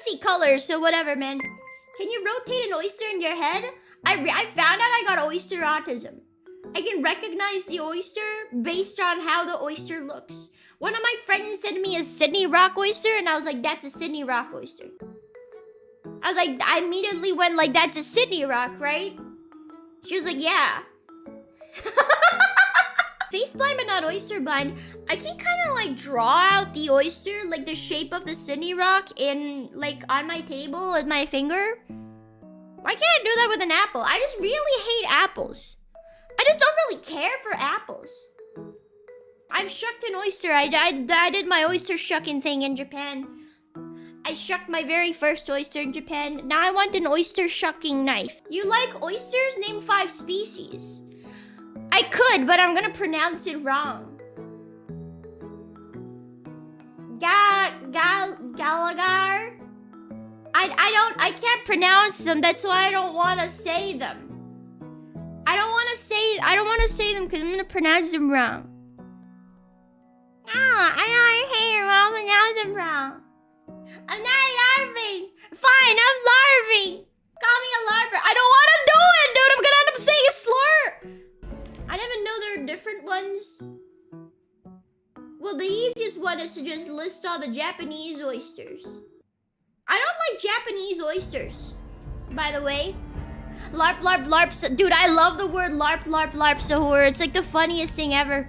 see colors, so whatever, man. Can you rotate an oyster in your head? I found out I got oyster autism. I can recognize the oyster based on how the oyster looks. One of my friends sent me a Sydney rock oyster, and I was like, that's a Sydney rock oyster. I was like, I immediately went like, that's a Sydney rock, right? She was like, yeah. Face blind but not oyster blind. I can kind of like draw out the oyster, like the shape of the Sydney rock in like on my table with my finger. Why can't I do that with an apple? I just really hate apples. I just don't really care for apples. I've shucked an oyster. I did my oyster shucking thing in Japan. I shucked my very first oyster in Japan. Now I want an oyster shucking knife. You like oysters? Name 5 species. I could, but I'm gonna pronounce it wrong. Gallagher? I can't pronounce them. That's why I don't want to say them. I don't want to say them because I'm gonna pronounce them wrong. I hate it. I'll pronounce them wrong. I'm not larving. Fine, I'm larving. Call me a larver. I don't want to do it, dude. I'm gonna end up saying a slur. I didn't even know there are different ones. Well, the easiest one is to just list all the Japanese oysters. I don't like Japanese oysters, by the way. Larp, larp, larp. Dude, I love the word larp, larp, larp, sahur. It's like the funniest thing ever.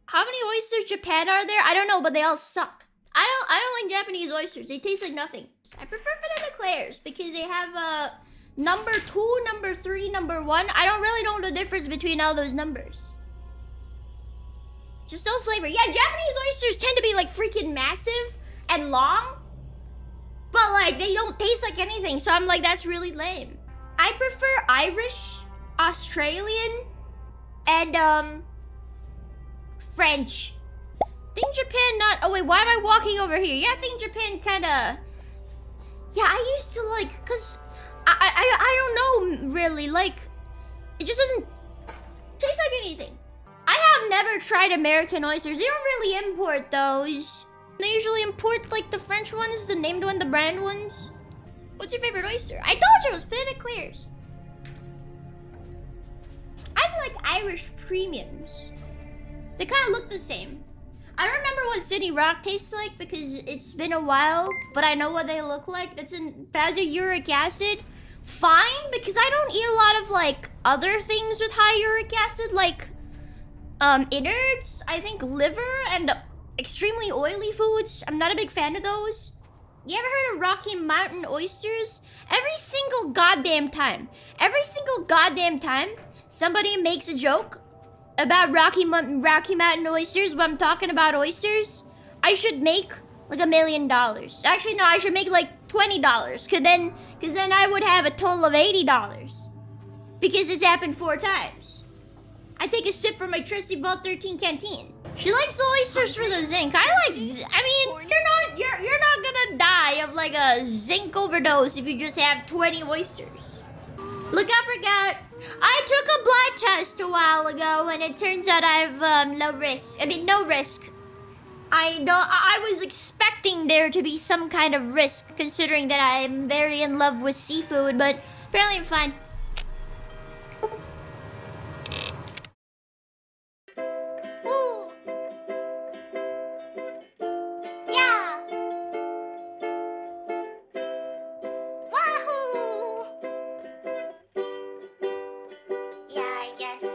How many oysters Japan are there? I don't know, but they all suck. I don't like Japanese oysters. They taste like nothing. I prefer Vanilla Clairs because they have number 2, number 3, number 1. I don't really know the difference between all those numbers. Just no flavor. Yeah, Japanese oysters tend to be like freaking massive and long. But like, they don't taste like anything. So I'm like, that's really lame. I prefer Irish, Australian, and French. Think Japan not... Oh wait, why am I walking over here? Yeah, I think Japan kinda... Yeah, I used to like... Cause I don't know really. Like, it just doesn't taste like anything. I have never tried American oysters. They don't really import those. They usually import like the French ones, the named one, the brand ones. What's your favorite oyster? I told you it was Vanilla Clairs. I also like Irish premiums. They kind of look the same. I don't remember what Sydney Rock tastes like because it's been a while, but I know what they look like. That's in Fazio uric acid. Fine, because I don't eat a lot of like other things with high uric acid, like innards, I think liver, and extremely oily foods. I'm not a big fan of those. You ever heard of Rocky Mountain oysters? Every single goddamn time, somebody makes a joke about Rocky Mountain oysters when I'm talking about oysters, I should make like $1 million. Actually, no, I should make like $20. Cause then I would have a total of $80. Because it's happened 4 times. I take a sip from my trusty Vault 13 canteen. She likes the oysters for the zinc. I mean, you're not gonna die of like a zinc overdose if you just have 20 oysters. Look, I forgot. I took a blood test a while ago, and it turns out I have no risk. I was expecting there to be some kind of risk, considering that I'm very in love with seafood, but apparently I'm fine. Woo. Yeah. Wahoo! Yeah, I guess